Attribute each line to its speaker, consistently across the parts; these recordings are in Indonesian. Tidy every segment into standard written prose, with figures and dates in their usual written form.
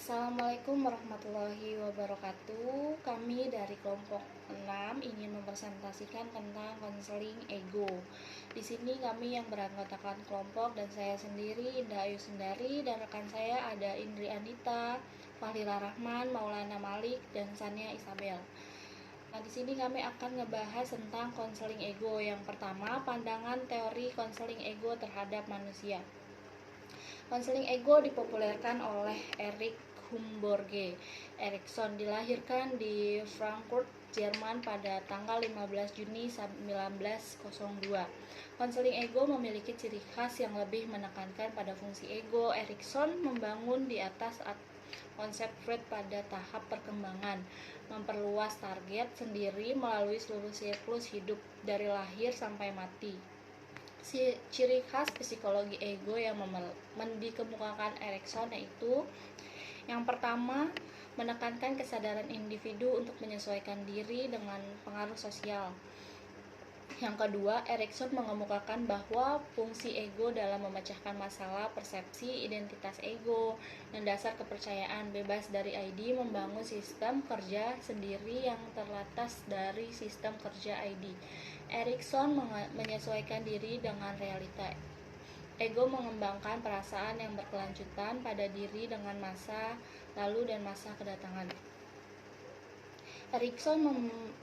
Speaker 1: Assalamualaikum warahmatullahi wabarakatuh. Kami dari kelompok 6 ingin mempresentasikan tentang konseling ego. Di sini kami yang beranggotakan kelompok dan saya sendiri Indah Ayu Sundari, dan rekan saya ada Indri Anita, Fahlila Rahman, Maulana Malik, dan Sania Isabel. Nah, di sini kami akan ngebahas tentang konseling ego. Yang pertama, pandangan teori konseling ego terhadap manusia. Konseling ego dipopulerkan oleh Erich Humborge Erikson, dilahirkan di Frankfurt, Jerman pada tanggal 15 Juni 1902. Konseling ego memiliki ciri khas yang lebih menekankan pada fungsi ego. Erikson membangun di atas konsep Freud pada tahap perkembangan, memperluas target sendiri melalui seluruh siklus hidup dari lahir sampai mati. Ciri khas psikologi ego yang dikemukakan Erikson yaitu yang pertama, menekankan kesadaran individu untuk menyesuaikan diri dengan pengaruh sosial. Yang kedua, Erikson mengemukakan bahwa fungsi ego dalam memecahkan masalah persepsi identitas ego dan dasar kepercayaan bebas dari ID, membangun sistem kerja sendiri yang terlepas dari sistem kerja ID. Erikson menyesuaikan diri dengan realita. Ego mengembangkan perasaan yang berkelanjutan pada diri dengan masa lalu dan masa kedatangan. Erikson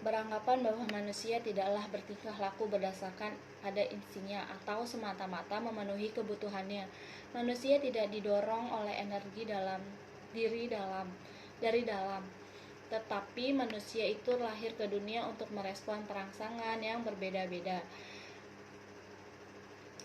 Speaker 1: beranggapan bahwa manusia tidaklah bertingkah laku berdasarkan pada instingnya atau semata-mata memenuhi kebutuhannya. Manusia tidak didorong oleh energi dari dalam, tetapi manusia itu lahir ke dunia untuk merespon perangsangan yang berbeda-beda.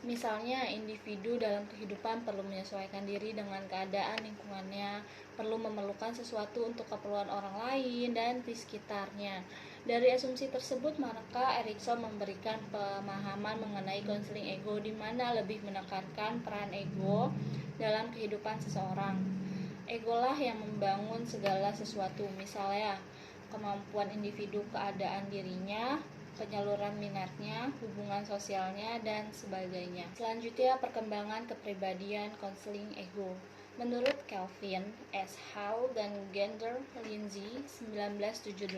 Speaker 1: Misalnya, individu dalam kehidupan perlu menyesuaikan diri dengan keadaan lingkungannya, perlu memerlukan sesuatu untuk keperluan orang lain dan di sekitarnya. Dari asumsi tersebut, maka Erikson memberikan pemahaman mengenai konseling ego, di mana lebih menekankan peran ego dalam kehidupan seseorang. Egolah yang membangun segala sesuatu, misalnya kemampuan individu, keadaan dirinya, penyaluran minatnya, hubungan sosialnya, dan sebagainya. Selanjutnya, perkembangan kepribadian konseling ego. Menurut Kelvin S. Hall dan Gander Lindsay 1978,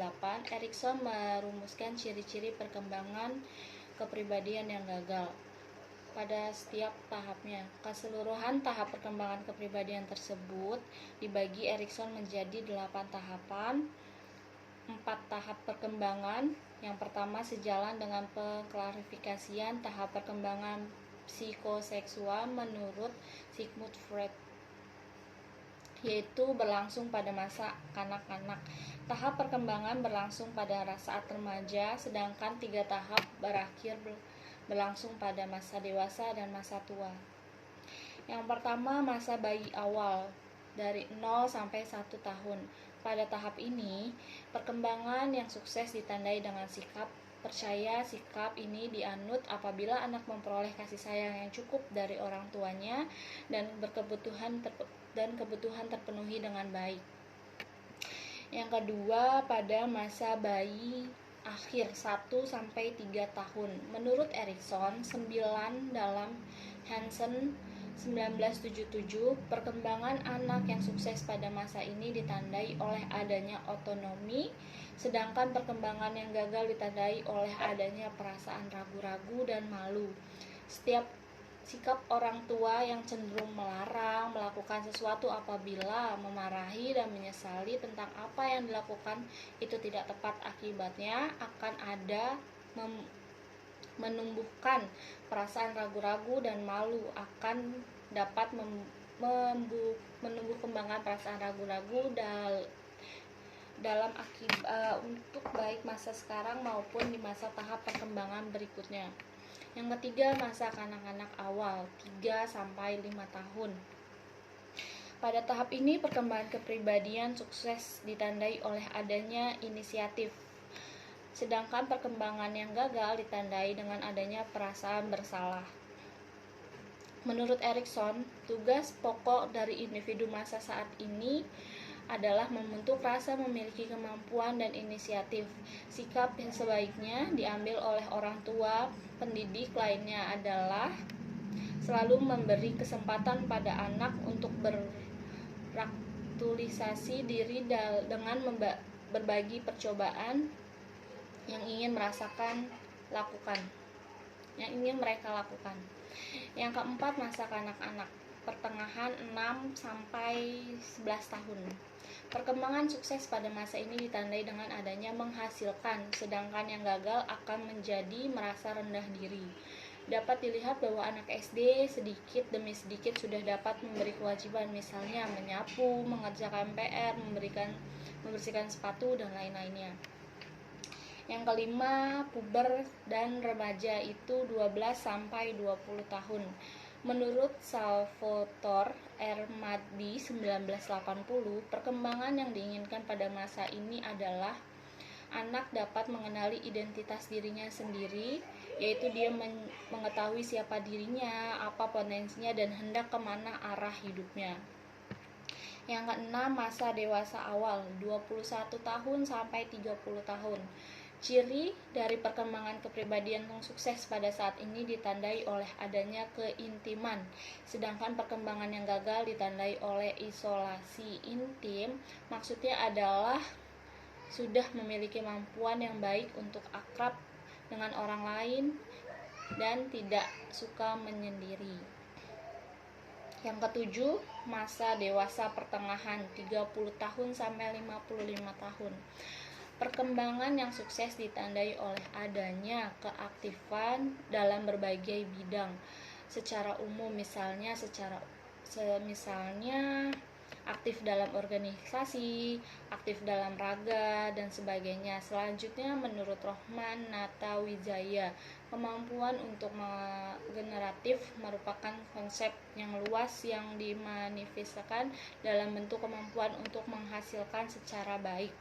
Speaker 1: Erikson merumuskan ciri-ciri perkembangan kepribadian yang gagal pada setiap tahapnya. Keseluruhan tahap perkembangan kepribadian tersebut dibagi Erikson menjadi 8 tahapan. 4 tahap perkembangan. Yang pertama sejalan dengan pengklarifikasian tahap perkembangan psikoseksual menurut Sigmund Freud, yaitu berlangsung pada masa kanak-kanak. Tahap perkembangan berlangsung pada saat remaja, sedangkan 3 tahap berakhir berlangsung pada masa dewasa dan masa tua. Yang pertama, masa bayi awal dari 0 sampai 1 tahun. Pada tahap ini, perkembangan yang sukses ditandai dengan sikap percaya. Sikap ini dianut apabila anak memperoleh kasih sayang yang cukup dari orang tuanya dan kebutuhan terpenuhi dengan baik. Yang kedua, pada masa bayi akhir 1 sampai 3 tahun. Menurut Erikson 9 dalam Hansen 1977, perkembangan anak yang sukses pada masa ini ditandai oleh adanya otonomi, sedangkan perkembangan yang gagal ditandai oleh adanya perasaan ragu-ragu dan malu. Setiap sikap orang tua yang cenderung melarang melakukan sesuatu apabila memarahi dan menyesali tentang apa yang dilakukan itu tidak tepat, akibatnya akan ada menumbuhkan perasaan ragu-ragu dan malu, akan dapat menumbuh kembangkan perasaan ragu-ragu dalam untuk baik masa sekarang maupun di masa tahap perkembangan berikutnya. Yang ketiga, masa kanak-kanak awal 3 sampai 5 tahun. Pada tahap ini, perkembangan kepribadian sukses ditandai oleh adanya inisiatif, sedangkan perkembangan yang gagal ditandai dengan adanya perasaan bersalah. Menurut Erikson, tugas pokok dari individu masa saat ini adalah membentuk rasa memiliki kemampuan dan inisiatif. Sikap yang sebaiknya diambil oleh orang tua pendidik lainnya adalah selalu memberi kesempatan pada anak untuk mengaktualisasi diri dengan berbagi percobaan yang ingin mereka lakukan. Yang keempat, masa kanak-kanak, pertengahan 6 sampai 11 tahun. Perkembangan sukses pada masa ini ditandai dengan adanya menghasilkan, sedangkan yang gagal akan menjadi merasa rendah diri. Dapat dilihat bahwa anak SD sedikit demi sedikit sudah dapat memberi kewajiban, misalnya menyapu, mengerjakan PR, membersihkan sepatu, dan lain-lainnya. Yang kelima, puber dan remaja itu 12 sampai 20 tahun. Menurut Salvatore Ermadi 1980, perkembangan yang diinginkan pada masa ini adalah anak dapat mengenali identitas dirinya sendiri, yaitu dia mengetahui siapa dirinya, apa potensinya, dan hendak kemana arah hidupnya. Yang keenam, masa dewasa awal, 21 tahun sampai 30 tahun. Ciri dari perkembangan kepribadian yang sukses pada saat ini ditandai oleh adanya keintiman, sedangkan perkembangan yang gagal ditandai oleh isolasi. Intim maksudnya adalah sudah memiliki kemampuan yang baik untuk akrab dengan orang lain dan tidak suka menyendiri. Yang ketujuh, masa dewasa pertengahan, 30 tahun sampai 55 tahun. Perkembangan yang sukses ditandai oleh adanya keaktifan dalam berbagai bidang secara umum, misalnya aktif dalam organisasi, aktif dalam raga, dan sebagainya. Selanjutnya, menurut Rohman Natawijaya, kemampuan untuk generatif merupakan konsep yang luas yang dimanifestasikan dalam bentuk kemampuan untuk menghasilkan secara baik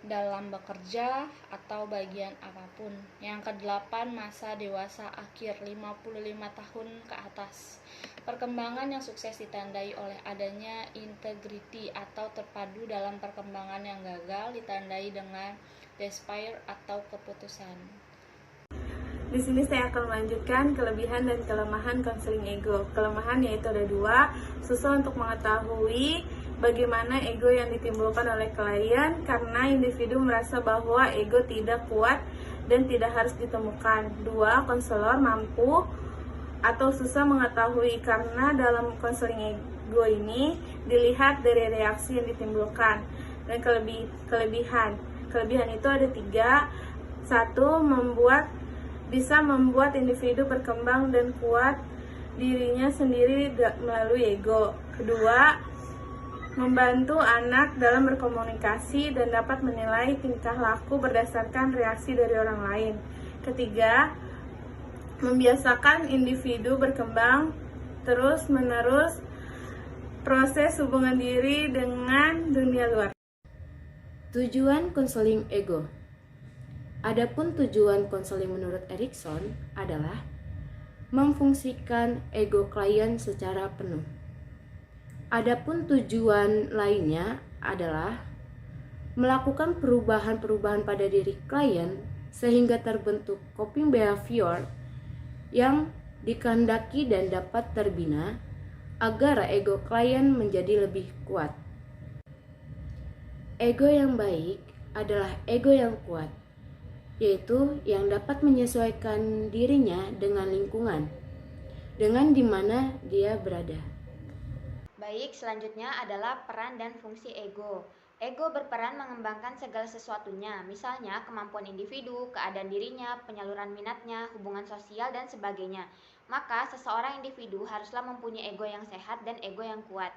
Speaker 1: dalam bekerja atau bagian apapun. Yang kedelapan, masa dewasa akhir, 55 tahun ke atas. Perkembangan yang sukses ditandai oleh adanya integriti atau terpadu dalam perkembangan yang gagal ditandai dengan despair atau keputusan.
Speaker 2: Di sini saya akan melanjutkan kelebihan dan kelemahan konseling ego. Kelemahan yaitu ada dua, susah untuk mengetahui bagaimana ego yang ditimbulkan oleh klien karena individu merasa bahwa ego tidak kuat dan tidak harus ditemukan. Dua, konselor mampu atau susah mengetahui karena dalam konseling ego ini dilihat dari reaksi yang ditimbulkan. Dan kelebihan itu ada tiga. Satu, bisa membuat individu berkembang dan kuat dirinya sendiri melalui ego. Kedua, membantu anak dalam berkomunikasi dan dapat menilai tingkah laku berdasarkan reaksi dari orang lain. Ketiga, membiasakan individu berkembang terus-menerus proses hubungan diri dengan dunia luar.
Speaker 3: Tujuan konseling ego. Adapun tujuan konseling menurut Erikson adalah memfungsikan ego klien secara penuh. Adapun tujuan lainnya adalah melakukan perubahan-perubahan pada diri klien sehingga terbentuk coping behavior yang dikehendaki dan dapat terbina agar ego klien menjadi lebih kuat. Ego yang baik adalah ego yang kuat, yaitu yang dapat menyesuaikan dirinya dengan lingkungan, dengan di mana dia berada.
Speaker 4: Baik, selanjutnya adalah peran dan fungsi ego. Ego berperan mengembangkan segala sesuatunya, misalnya kemampuan individu, keadaan dirinya, penyaluran minatnya, hubungan sosial, dan sebagainya. Maka, seseorang individu haruslah mempunyai ego yang sehat dan ego yang kuat.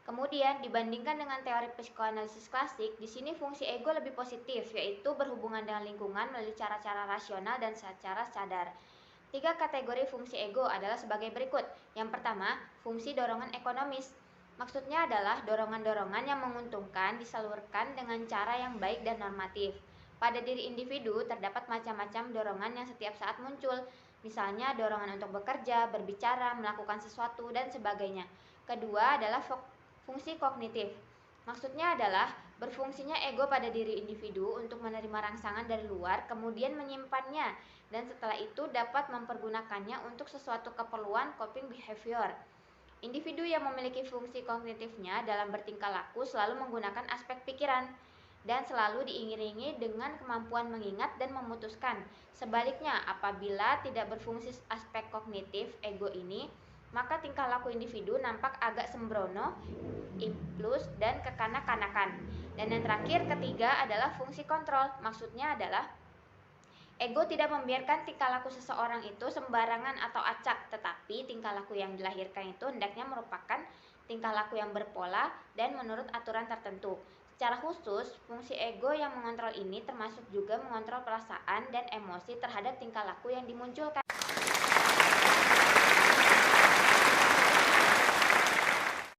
Speaker 4: Kemudian, dibandingkan dengan teori psikoanalisis klasik, di sini fungsi ego lebih positif, yaitu berhubungan dengan lingkungan melalui cara-cara rasional dan secara sadar. 3 kategori fungsi ego adalah sebagai berikut. Yang pertama, fungsi dorongan ekonomis. Maksudnya adalah dorongan-dorongan yang menguntungkan disalurkan dengan cara yang baik dan normatif. Pada diri individu terdapat macam-macam dorongan yang setiap saat muncul, misalnya dorongan untuk bekerja, berbicara, melakukan sesuatu, dan sebagainya. Kedua adalah fungsi kognitif. Maksudnya adalah berfungsinya ego pada diri individu untuk menerima rangsangan dari luar, kemudian menyimpannya, dan setelah itu dapat mempergunakannya untuk sesuatu keperluan coping behavior. Individu yang memiliki fungsi kognitifnya dalam bertingkah laku selalu menggunakan aspek pikiran dan selalu diiringi dengan kemampuan mengingat dan memutuskan. Sebaliknya, apabila tidak berfungsi aspek kognitif ego ini, maka tingkah laku individu nampak agak sembrono, impuls, dan kekanak-kanakan. Dan yang terakhir, ketiga adalah fungsi kontrol. Maksudnya adalah ego tidak membiarkan tingkah laku seseorang itu sembarangan atau acak, tetapi tingkah laku yang dilahirkan itu hendaknya merupakan tingkah laku yang berpola dan menurut aturan tertentu. Secara khusus, fungsi ego yang mengontrol ini termasuk juga mengontrol perasaan dan emosi terhadap tingkah laku yang dimunculkan.